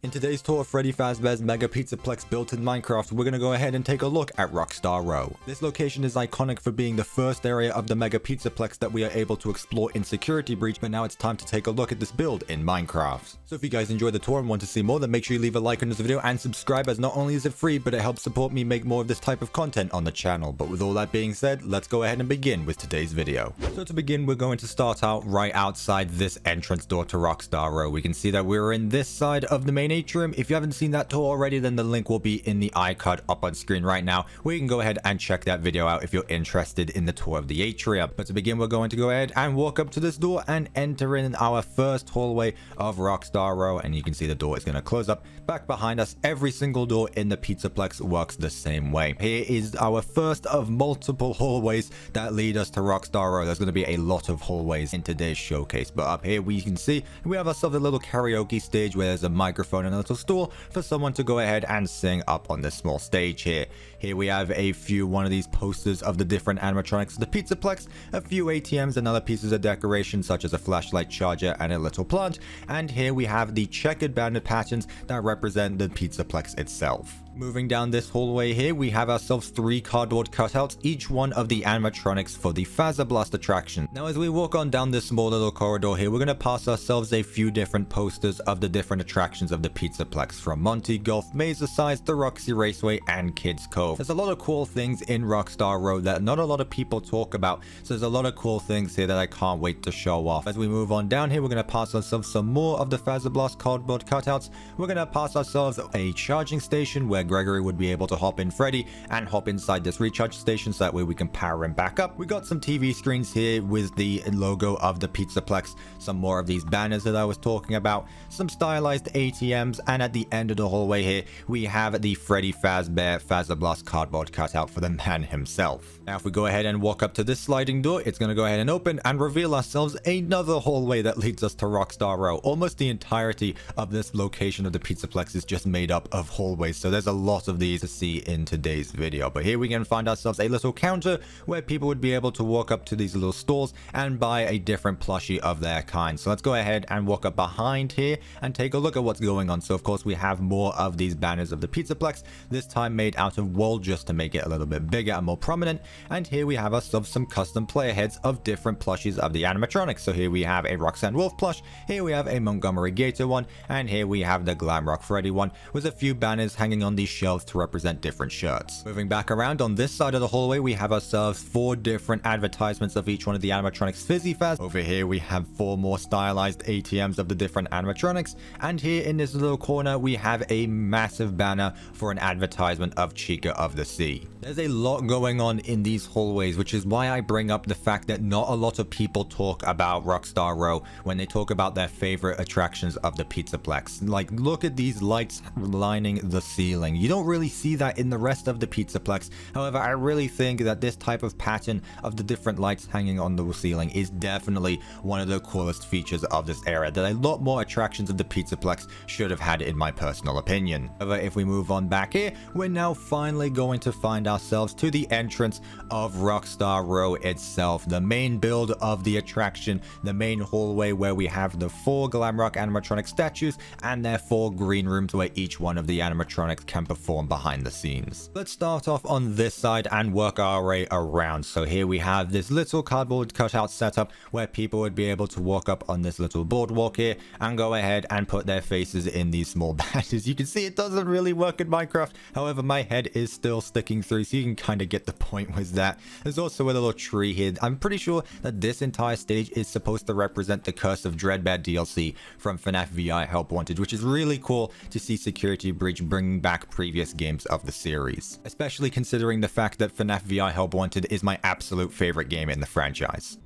In today's tour of Freddy Fazbear's Mega Pizzaplex built in Minecraft, we're going to go ahead and take a look at Rockstar Row. This location is iconic for being the first area of the Mega Pizzaplex that we are able to explore in Security Breach, but now it's time to take a look at this build in Minecraft. So if you guys enjoyed the tour and want to see more, then make sure you leave a like on this video and subscribe, as not only is it free, but it helps support me make more of this type of content on the channel. But with all that being said, let's go ahead and begin with today's video. So to begin, we're going to start out right outside this entrance door to Rockstar Row. We can see that we're in this side of the main atrium. If you haven't seen that tour already, then the link will be in the iCard up on screen right now, where you can go ahead and check that video out if you're interested in the tour of the atrium. But to begin, we're going to go ahead and walk up to this door and enter in our first hallway of Rockstar Row, and you can see the door is going to close up back behind us. Every single door in the Pizzaplex works the same way. Here is our first of multiple hallways that lead us to Rockstar Row. There's going to be a lot of hallways in today's showcase, but up here we can see we have ourselves a little karaoke stage where there's a microphone and a little stool for someone to go ahead and sing up on this small stage here. Here we have one of these posters of the different animatronics of the Pizzaplex, a few ATMs and other pieces of decoration such as a flashlight charger and a little plant, and here we have the checkered banded patterns that represent the Pizzaplex itself. Moving down this hallway here, we have ourselves 3 cardboard cutouts, each one of the animatronics for the Fazzablast attraction. Now as we walk on down this small little corridor here, we're going to pass ourselves a few different posters of the different attractions of the Pizzaplex, from Monty Golf, Maze-a-Size, the Roxy Raceway, and Kids Cove. There's a lot of cool things in Rockstar Row that not a lot of people talk about, so there's a lot of cool things here that I can't wait to show off. As we move on down here, we're going to pass ourselves some more of the Fazzablast cardboard cutouts. We're going to pass ourselves a charging station where Gregory would be able to hop in Freddy and hop inside this recharge station, so that way we can power him back up. We got some TV screens here with the logo of the Pizzaplex, some more of these banners that I was talking about, some stylized ATMs, and at the end of the hallway here we have the Freddy Fazbear Fazzablast cardboard cutout for the man himself. Now if we go ahead and walk up to this sliding door, it's going to go ahead and open and reveal ourselves another hallway that leads us to Rockstar Row. Almost the entirety of this location of the Pizzaplex is just made up of hallways, so there's a lot of these to see in today's video. But here we can find ourselves a little counter where people would be able to walk up to these little stalls and buy a different plushie of their kind. So let's go ahead and walk up behind here and take a look at what's going on. So of course we have more of these banners of the Pizzaplex, this time made out of wool just to make it a little bit bigger and more prominent. And here we have ourselves some custom player heads of different plushies of the animatronics. So here we have a Roxanne Wolf plush, here we have a Montgomery Gator one, and here we have the Glamrock Freddy one, with a few banners hanging on these shelves to represent different shirts. Moving back around on this side of the hallway, we have ourselves 4 different advertisements of each one of the animatronics Fizzy Faz. Over here we have 4 more stylized ATMs of the different animatronics, and here in this little corner we have a massive banner for an advertisement of Chica of the Sea. There's a lot going on in these hallways, which is why I bring up the fact that not a lot of people talk about Rockstar Row when they talk about their favorite attractions of the Pizzaplex. Like, look at these lights lining the ceiling. You don't really see that in the rest of the Pizzaplex. However, I really think that this type of pattern of the different lights hanging on the ceiling is definitely one of the coolest features of this area that a lot more attractions of the Pizzaplex should have had, in my personal opinion. However, if we move on back here, we're now finally going to find ourselves to the entrance of Rockstar Row itself, the main build of the attraction, the main hallway where we have the 4 Glamrock animatronic statues and their 4 green rooms where each one of the animatronics can perform behind the scenes. Let's start off on this side and work our way around. So here we have this little cardboard cutout setup where people would be able to walk up on this little boardwalk here and go ahead and put their faces in these small badges. You can see it doesn't really work in Minecraft, however my head is still sticking through, so you can kind of get the point with that. There's also a little tree here. I'm pretty sure that this entire stage is supposed to represent the Curse of Dreadbear DLC from FNAF VI Help Wanted, which is really cool to see Security Breach bringing back previous games of the series, especially considering the fact that FNAF VI Help Wanted is my absolute favorite game in the franchise.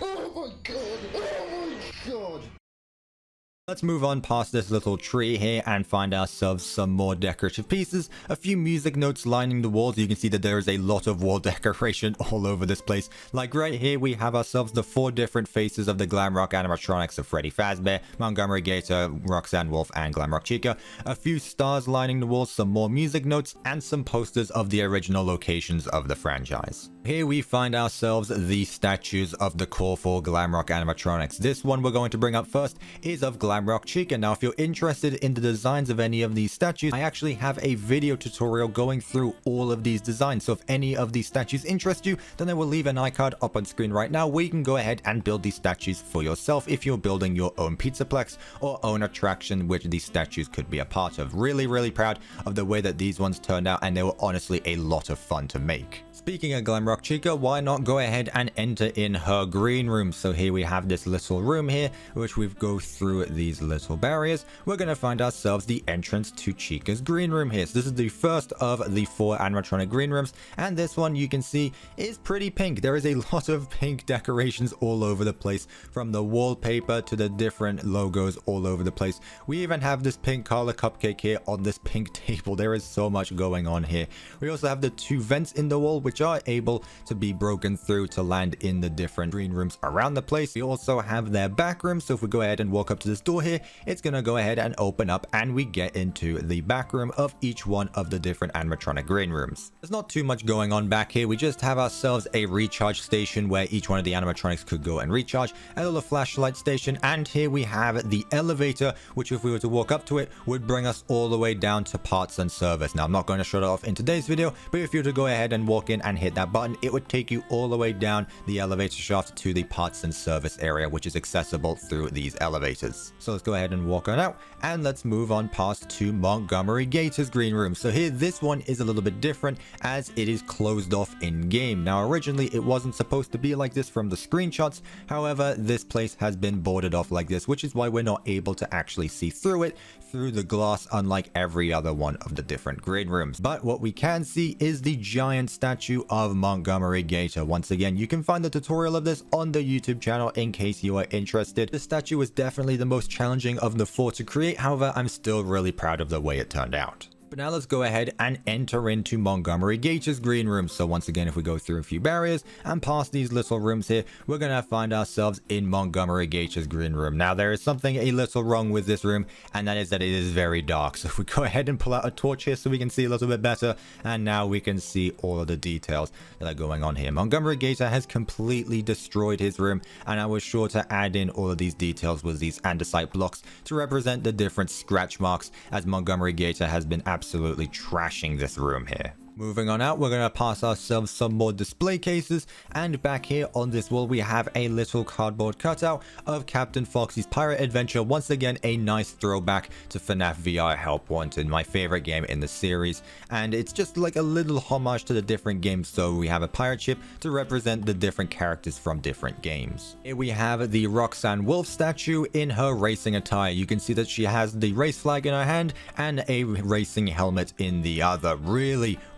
Oh my god! Oh my god! Let's move on past this little tree here and find ourselves some more decorative pieces, a few music notes lining the walls. You can see that there is a lot of wall decoration all over this place. Like right here we have ourselves the 4 different faces of the Glamrock animatronics of Freddy Fazbear, Montgomery Gator, Roxanne Wolf, and Glamrock Chica, a few stars lining the walls, some more music notes, and some posters of the original locations of the franchise. Here we find ourselves the statues of the core 4 Glamrock animatronics. This one we're going to bring up first is of Glamrock Glamrock Chica. Now, if you're interested in the designs of any of these statues, I actually have a video tutorial going through all of these designs. So if any of these statues interest you, then I will leave an iCard up on screen right now where you can go ahead and build these statues for yourself if you're building your own Pizzaplex or own attraction which these statues could be a part of. Really proud of the way that these ones turned out, and they were honestly a lot of fun to make. Speaking of Glamrock Chica, why not go ahead and enter in her green room? So here we have this little room here, which we go through these little barriers. We're going to find ourselves the entrance to Chica's green room here. So this is the first of the 4 animatronic green rooms, and this one you can see is pretty pink. There is a lot of pink decorations all over the place, from the wallpaper to the different logos all over the place. We even have this pink color cupcake here on this pink table. There is so much going on here. We also have the 2 vents in the wall, which are able to be broken through to land in the different green rooms around the place. We also have their back room, so if we go ahead and walk up to this door here, it's gonna go ahead and open up and we get into the back room of each one of the different animatronic green rooms. There's not too much going on back here. We just have ourselves a recharge station where each one of the animatronics could go and recharge, a little flashlight station, and here we have the elevator, which if we were to walk up to it would bring us all the way down to parts and service. Now I'm not going to show that off in today's video, but if you were to go ahead and walk in and hit that button, it would take you all the way down the elevator shaft to the parts and service area, which is accessible through these elevators. So let's go ahead and walk on out, and let's move on past to Montgomery Gator's green room. So here, this one is a little bit different as it is closed off in game. Now originally it wasn't supposed to be like this from the screenshots. However, this place has been boarded off like this, which is why we're not able to actually see through it through the glass, unlike every other one of the different green rooms. But what we can see is the giant statue of Montgomery Gator. Once again, you can find the tutorial of this on the YouTube channel in case you are interested. The statue was definitely the most challenging of the 4 to create. However, I'm still really proud of the way it turned out. But now let's go ahead and enter into Montgomery Gator's green room. So once again, if we go through a few barriers and past these little rooms here, we're going to find ourselves in Montgomery Gator's green room. Now there is something a little wrong with this room, and that is that it is very dark. So if we go ahead and pull out a torch here so we can see a little bit better, and now we can see all of the details that are going on here. Montgomery Gator has completely destroyed his room, and I was sure to add in all of these details with these andesite blocks to represent the different scratch marks, as Montgomery Gator has been absolutely trashing this room here. Moving on out, we're going to pass ourselves some more display cases, and back here on this wall we have a little cardboard cutout of Captain Foxy's Pirate Adventure. Once again, a nice throwback to FNAF VR Help Wanted, my favorite game in the series, and it's just like a little homage to the different games. So we have a pirate ship to represent the different characters from different games. Here we have the Roxanne wolf statue in her racing attire. You can see that she has the race flag in her hand and a racing helmet in the other.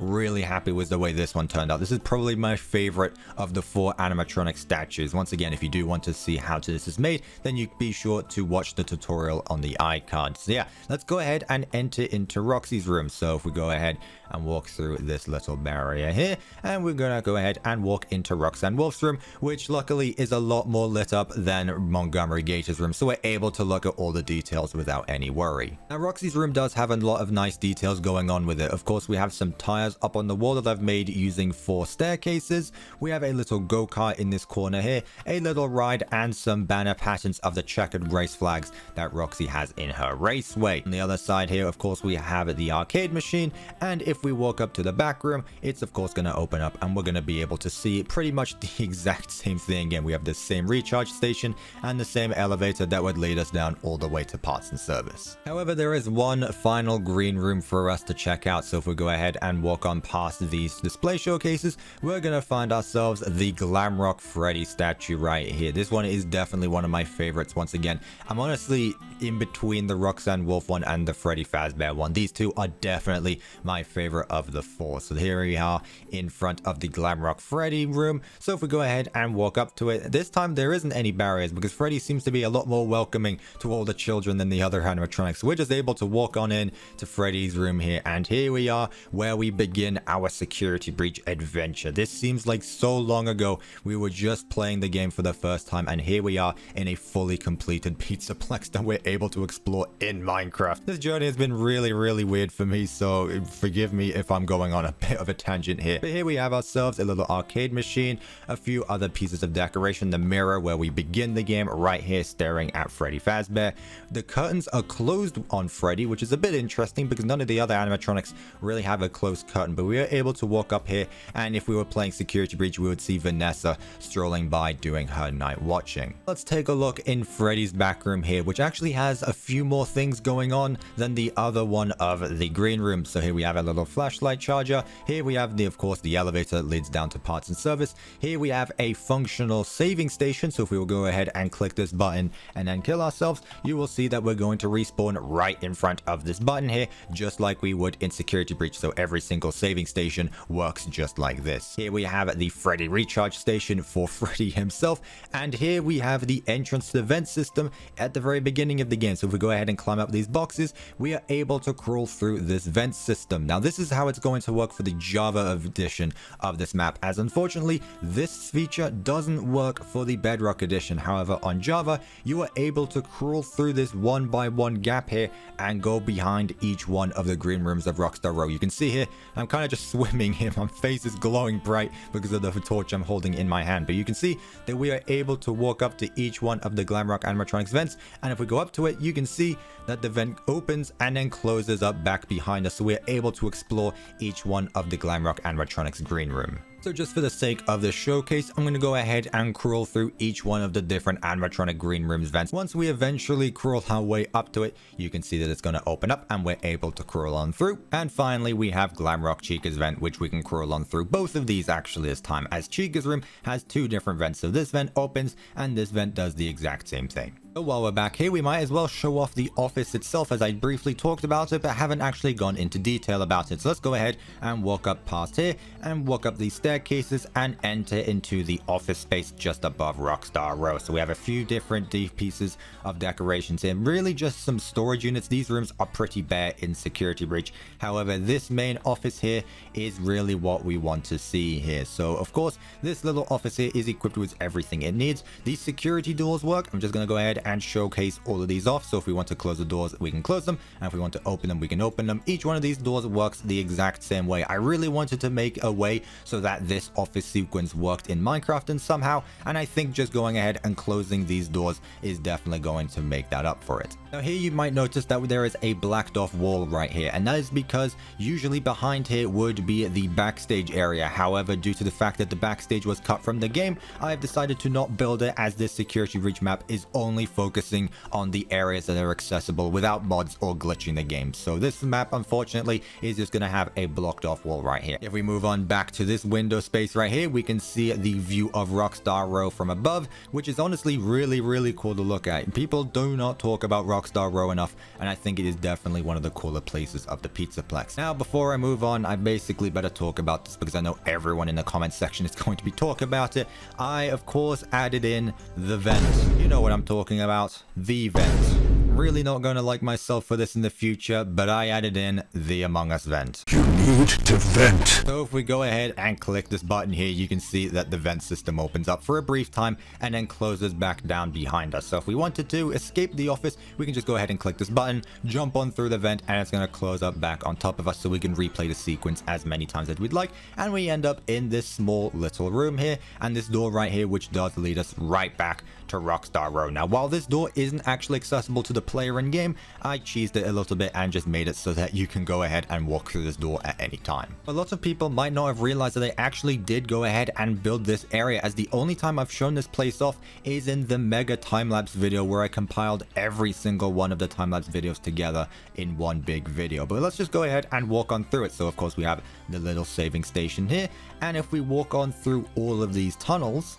Really happy with the way this one turned out. This is probably my favorite of the 4 animatronic statues. Once again, if you do want to see how this is made, then you be sure to watch the tutorial on the iCard. So yeah, let's go ahead and enter into Roxy's room. So if we go ahead and walk through this little barrier here, and we're gonna go ahead and walk into Roxanne Wolf's room, which luckily is a lot more lit up than Montgomery Gator's room, so we're able to look at all the details without any worry. Now Roxy's room does have a lot of nice details going on with it. Of course, we have some tires up on the wall that I've made using 4 staircases. We have a little go-kart in this corner here, a little ride, and some banner patterns of the checkered race flags that Roxy has in her raceway. On the other side here, of course, we have the arcade machine, and if we walk up to the back room, it's of course going to open up and we're going to be able to see pretty much the exact same thing again. We have the same recharge station and the same elevator that would lead us down all the way to parts and service. However, there is one final green room for us to check out. So if we go ahead and walk on past these display showcases, we're going to find ourselves the Glamrock Freddy statue right here. This one is definitely one of my favorites. Once again, I'm honestly in between the Roxanne Wolf one and the Freddy Fazbear one. These two are definitely my favorite of the 4. So here we are in front of the Glamrock Freddy room. So if we go ahead and walk up to it, this time there isn't any barriers because Freddy seems to be a lot more welcoming to all the children than the other animatronics. So we're just able to walk on in to Freddy's room here, and here we are where we begin begin our security breach adventure. This seems like so long ago. We were just playing the game for the first time, and here we are in a fully completed Pizzaplex that we're able to explore in Minecraft. This journey has been really weird for me, so forgive me if I'm going on a bit of a tangent here. But here we have ourselves a little arcade machine, a few other pieces of decoration, the mirror where we begin the game right here staring at Freddy Fazbear. The curtains are closed on Freddy, which is a bit interesting because none of the other animatronics really have a closed curtain, but we are able to walk up here, and if we were playing security breach, we would see Vanessa strolling by doing her night watching. Let's take a look in Freddy's back room here, which actually has a few more things going on than the other one of the green room. So here we have a little flashlight charger. Here we have of course the elevator that leads down to parts and service. Here we have a functional saving station, so if we will go ahead and click this button and then kill ourselves, you will see that we're going to respawn right in front of this button here, just like we would in security breach. So every single saving station works just like this. Here we have the Freddy recharge station for Freddy himself, and here we have the entrance to the vent system at the very beginning of the game. So if we go ahead and climb up these boxes, we are able to crawl through this vent system. Now this is how it's going to work for the Java edition of this map, as unfortunately this feature doesn't work for the Bedrock edition. However, on Java you are able to crawl through this one by one gap here and go behind each one of the green rooms of Rockstar Row. You can see here I'm kind of just swimming here. My face is glowing bright because of the torch I'm holding in my hand, but you can see that we are able to walk up to each one of the Glamrock animatronics vents, and if we go up to it, you can see that the vent opens and then closes up back behind us, so we are able to explore each one of the Glamrock animatronics green room. So just for the sake of the showcase, I'm going to go ahead and crawl through each one of the different animatronic green rooms vents. Once we eventually crawl our way up to it, you can see that it's going to open up and we're able to crawl on through. And finally, we have Glamrock Chica's vent, which we can crawl on through. Both of these actually this time, as Chica's room has two different vents. So this vent opens and this vent does the exact same thing. So while we're back here, we might as well show off the office itself, as I briefly talked about it, but haven't actually gone into detail about it. So let's go ahead and walk up past here and walk up these staircases and enter into the office space just above Rockstar Row. So we have a few different deep pieces of decorations here, really just some storage units. These rooms are pretty bare in security breach. However, this main office here is really what we want to see here. So of course, this little office here is equipped with everything it needs. These security doors work. I'm just going to go ahead and showcase all of these off. So if we want to close the doors, we can close them, and if we want to open them, we can open them. Each one of these doors works the exact same way. I really wanted to make a way so that this office sequence worked in Minecraft and somehow, and I think just going ahead and closing these doors is definitely going to make that up for it. Now here you might notice that there is a blacked off wall right here, and that is because usually behind here would be the backstage area. However, due to the fact that the backstage was cut from the game, I've decided to not build it, as this security breach map is only focusing on the areas that are accessible without mods or glitching the game. So this map unfortunately is just going to have a blocked off wall right here. If we move on back to this window space right here, we can see the view of Rockstar Row from above, which is honestly really cool to look at. People do not talk about Rockstar Row enough, and I think it is definitely one of the cooler places of the Pizzaplex. Now before I move on, I basically better talk about this because I know everyone in the comment section is going to be talking about it. I of course added in the vent. You know what I'm talking about, the vent. Really not going to like myself for this in the future, but I added in the Among Us vent. You need to vent. So if we go ahead and click this button here, you can see that the vent system opens up for a brief time and then closes back down behind us. So if we wanted to escape the office, we can just go ahead and click this button, jump on through the vent, and it's going to close up back on top of us so we can replay the sequence as many times as we'd like. And we end up in this small little room here and this door right here, which does lead us right back to Rockstar Row. Now, while this door isn't actually accessible to the player in game, I cheesed it a little bit and just made it so that you can go ahead and walk through this door at any time. A lot of people might not have realized that I actually did go ahead and build this area, as the only time I've shown this place off is in the mega time-lapse video where I compiled every single one of the time-lapse videos together in one big video. But let's just go ahead and walk on through it. So of course we have the little saving station here, and if we walk on through all of these tunnels,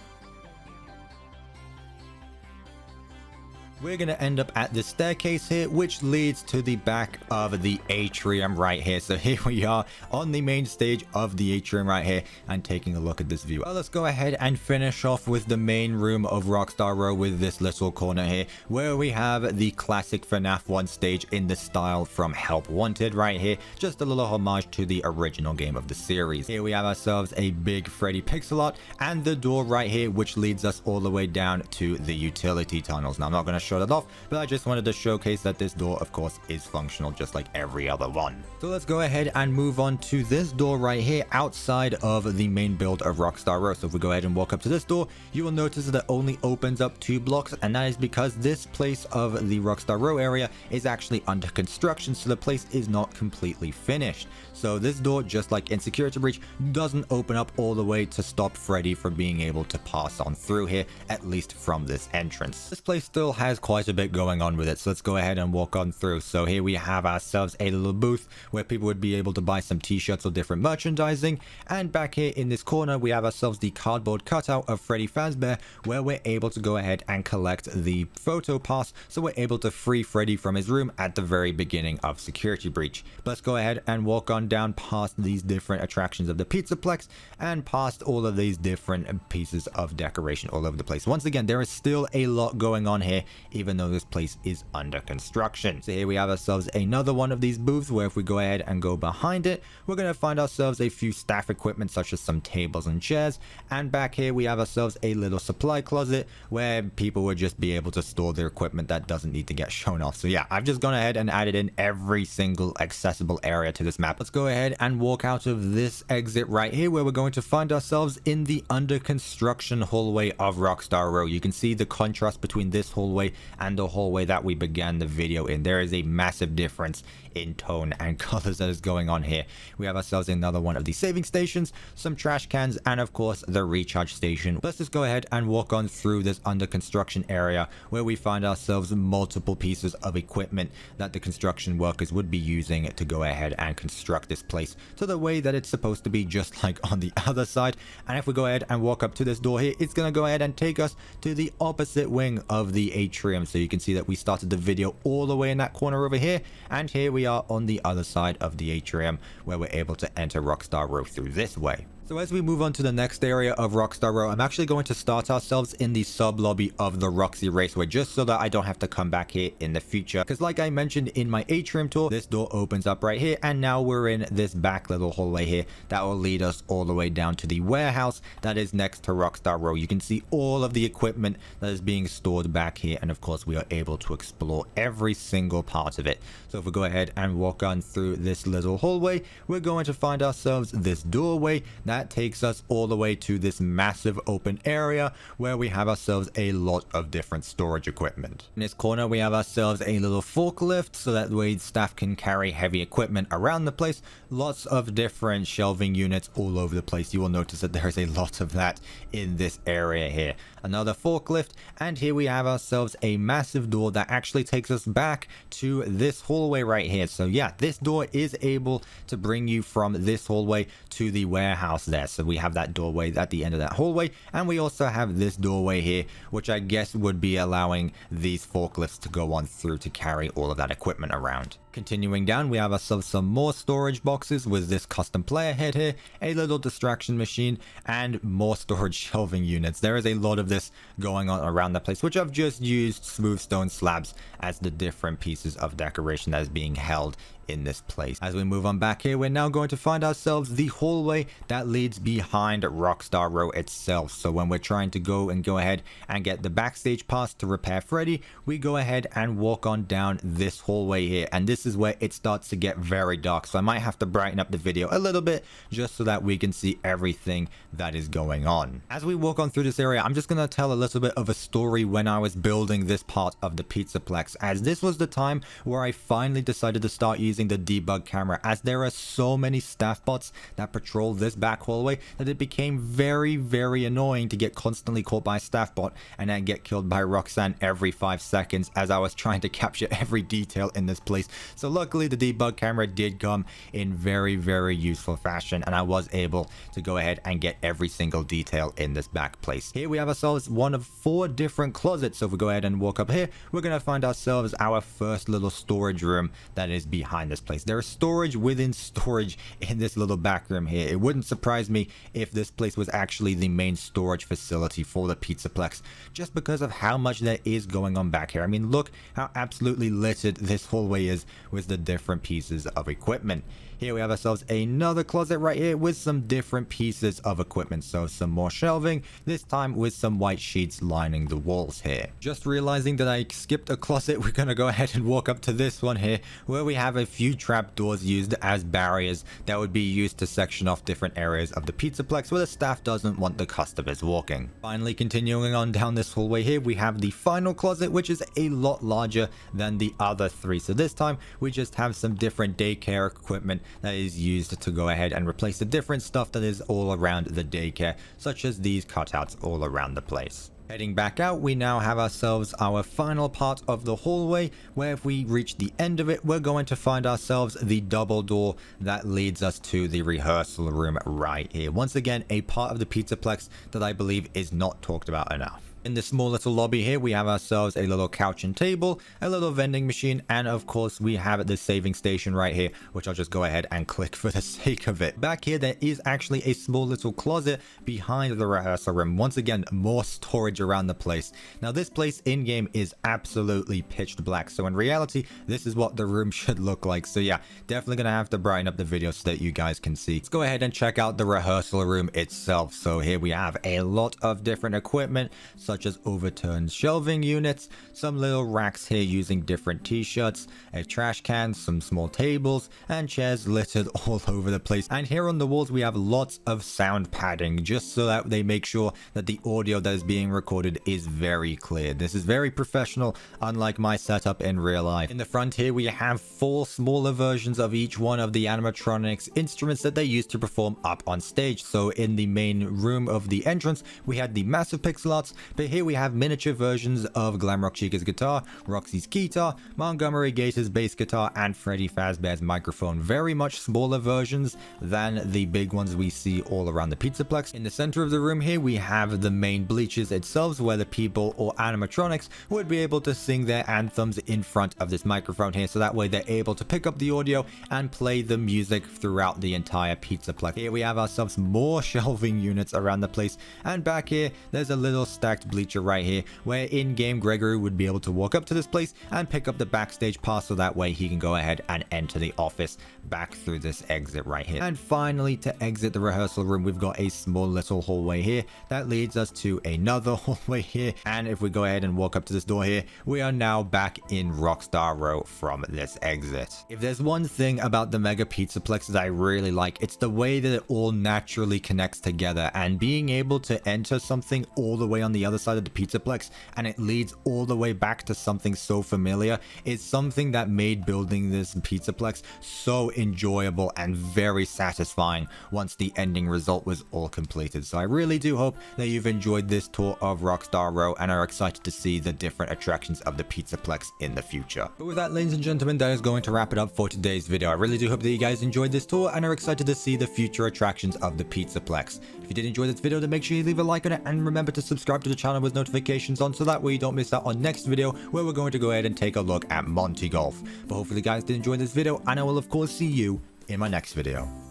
We're going to end up at this staircase here, which leads to the back of the atrium right here. So here we are on the main stage of the atrium right here and taking a look at this view. Well, let's go ahead and finish off with the main room of Rockstar Row with this little corner here, where we have the classic FNAF 1 stage in the style from Help Wanted right here. Just a little homage to the original game of the series. Here we have ourselves a big Freddy pixel art and the door right here, which leads us all the way down to the utility tunnels. Now, I'm not going to show that off, but I just wanted to showcase that this door, of course, is functional just like every other one. So let's go ahead and move on to this door right here outside of the main build of Rockstar Row. So if we go ahead and walk up to this door, you will notice that it only opens up 2 blocks, and that is because this place of the Rockstar Row area is actually under construction, so the place is not completely finished. So this door, just like in Security Breach, doesn't open up all the way to stop Freddy from being able to pass on through here, at least from this entrance. This place still has quite a bit going on with it, so let's go ahead and walk on through. So here we have ourselves a little booth where people would be able to buy some t-shirts or different merchandising, and back here in this corner we have ourselves the cardboard cutout of Freddy Fazbear, where we're able to go ahead and collect the photo pass, so we're able to free Freddy from his room at the very beginning of Security Breach. But let's go ahead and walk on down past these different attractions of the Pizzaplex and past all of these different pieces of decoration all over the place. Once again, there is still a lot going on here, even though this place is under construction. So here we have ourselves another one of these booths where if we go ahead and go behind it, we're going to find ourselves a few staff equipment such as some tables and chairs, and back here we have ourselves a little supply closet where people would just be able to store their equipment that doesn't need to get shown off. So yeah, I've just gone ahead and added in every single accessible area to this map. Let's go ahead and walk out of this exit right here, where we're going to find ourselves in the under construction hallway of Rockstar Row. You can see the contrast between this hallway and the hallway that we began the video in. There is a massive difference in tone and colors that is going on here. We have ourselves another one of the saving stations, some trash cans, and of course the recharge station. Let's just go ahead and walk on through this under construction area where we find ourselves multiple pieces of equipment that the construction workers would be using to go ahead and construct this place to the way that it's supposed to be, just like on the other side. And if we go ahead and walk up to this door here, it's going to go ahead and take us to the opposite wing of the atrium. So you can see that we started the video all the way in that corner over here, and here we are on the other side of the atrium where we're able to enter Rockstar Row through this way. So as we move on to the next area of Rockstar Row, I'm actually going to start ourselves in the sub lobby of the Roxy Raceway, just so that I don't have to come back here in the future. Because like I mentioned in my atrium tour, this door opens up right here, and now we're in this back little hallway here that will lead us all the way down to the warehouse that is next to Rockstar Row. You can see all of the equipment that is being stored back here, and of course we are able to explore every single part of it. So if we go ahead and walk on through this little hallway, we're going to find ourselves this doorway that takes us all the way to this massive open area where we have ourselves a lot of different storage equipment. In this corner we have ourselves a little forklift, so that way staff can carry heavy equipment around the place. Lots of different shelving units all over the place. You will notice that there is a lot of that in this area here. Another forklift, and here we have ourselves a massive door that actually takes us back to this hallway right here. So yeah, this door is able to bring you from this hallway to the warehouse there. So we have that doorway at the end of that hallway, and we also have this doorway here, which I guess would be allowing these forklifts to go on through to carry all of that equipment around. Continuing down, we have ourselves some more storage boxes with this custom player head here, a little distraction machine, and more storage shelving units. There is a lot of this going on around the place, which I've just used smooth stone slabs as the different pieces of decoration that is being held in this place. As we move on back here, we're now going to find ourselves the hallway that leads behind Rockstar Row itself. So when we're trying to go ahead and get the backstage pass to repair Freddy, we go ahead and walk on down this hallway here, and this is where it starts to get very dark. So I might have to brighten up the video a little bit just so that we can see everything that is going on. As we walk on through this area, I'm just going to tell a little bit of a story when I was building this part of the Pizzaplex, as this was the time where I finally decided to start using the debug camera, as there are so many staff bots that patrol this back hallway that it became very annoying to get constantly caught by a staff bot and then get killed by Roxanne every 5 seconds as I was trying to capture every detail in this place. So luckily the debug camera did come in very, very useful fashion, and I was able to go ahead and get every single detail in this back place. Here we have ourselves one of 4 different closets. So if we go ahead and walk up here, we're going to find ourselves our first little storage room that is behind this place. There is storage within storage in this little back room here. It wouldn't surprise me if this place was actually the main storage facility for the Pizzaplex, just because of how much there is going on back here. I mean, look how absolutely littered this hallway is with the different pieces of equipment. Here we have ourselves another closet right here with some different pieces of equipment. So some more shelving, this time with some white sheets lining the walls here. Just realizing that I skipped a closet, we're going to go ahead and walk up to this one here, where we have a few trapdoors used as barriers that would be used to section off different areas of the Pizzaplex where the staff doesn't want the customers walking. Finally, continuing on down this hallway here, we have the final closet, which is a lot larger than the other 3. So this time we just have some different daycare equipment that is used to go ahead and replace the different stuff that is all around the daycare, such as these cutouts all around the place. Heading back out, we now have ourselves our final part of the hallway, where if we reach the end of it, we're going to find ourselves the double door that leads us to the rehearsal room right here. Once again, a part of the Pizzaplex that I believe is not talked about enough. In this small little lobby here, we have ourselves a little couch and table, a little vending machine, and of course we have the saving station right here, which I'll just go ahead and click for the sake of it. Back here, there is actually a small little closet behind the rehearsal room. Once again, more storage around the place. Now this place in-game is absolutely pitch black, so in reality, this is what the room should look like. So yeah, definitely gonna have to brighten up the video so that you guys can see. Let's go ahead and check out the rehearsal room itself. So here we have a lot of different equipment, such as overturned shelving units, some little racks here using different t-shirts, a trash can, some small tables, and chairs littered all over the place. And here on the walls we have lots of sound padding, just so that they make sure that the audio that is being recorded is very clear. This is very professional, unlike my setup in real life. In the front here we have 4 smaller versions of each one of the animatronics instruments that they use to perform up on stage. So in the main room of the entrance we had the massive pixel arts, but here we have miniature versions of Glamrock Chica's guitar, Roxy's guitar, Montgomery Gator's bass guitar, and Freddy Fazbear's microphone. Very much smaller versions than the big ones we see all around the Pizzaplex. In the center of the room here we have the main bleachers itself, where the people or animatronics would be able to sing their anthems in front of this microphone here, so that way they're able to pick up the audio and play the music throughout the entire Pizzaplex. Here we have ourselves more shelving units around the place, and back here there's a little stacked bleacher right here, where in-game Gregory would be able to walk up to this place and pick up the backstage pass, so that way he can go ahead and enter the office back through this exit right here. And finally, to exit the rehearsal room, we've got a small little hallway here that leads us to another hallway here, and if we go ahead and walk up to this door here, we are now back in Rockstar Row from this exit. If there's one thing about the Mega Pizzaplex that I really like, it's the way that it all naturally connects together, and being able to enter something all the way on the other side of the Pizzaplex and it leads all the way back to something so familiar is something that made building this Pizzaplex so enjoyable and very satisfying once the ending result was all completed. So I really do hope that you've enjoyed this tour of Rockstar Row and are excited to see the different attractions of the Pizzaplex in the future. But with that, ladies and gentlemen, that is going to wrap it up for today's video. I really do hope that you guys enjoyed this tour and are excited to see the future attractions of the Pizzaplex. If you did enjoy this video, then make sure you leave a like on it, and remember to subscribe to the channel with notifications on, so that way you don't miss out on next video where we're going to go ahead and take a look at Monty Golf. But hopefully you guys did enjoy this video, and I will of course see you in my next video.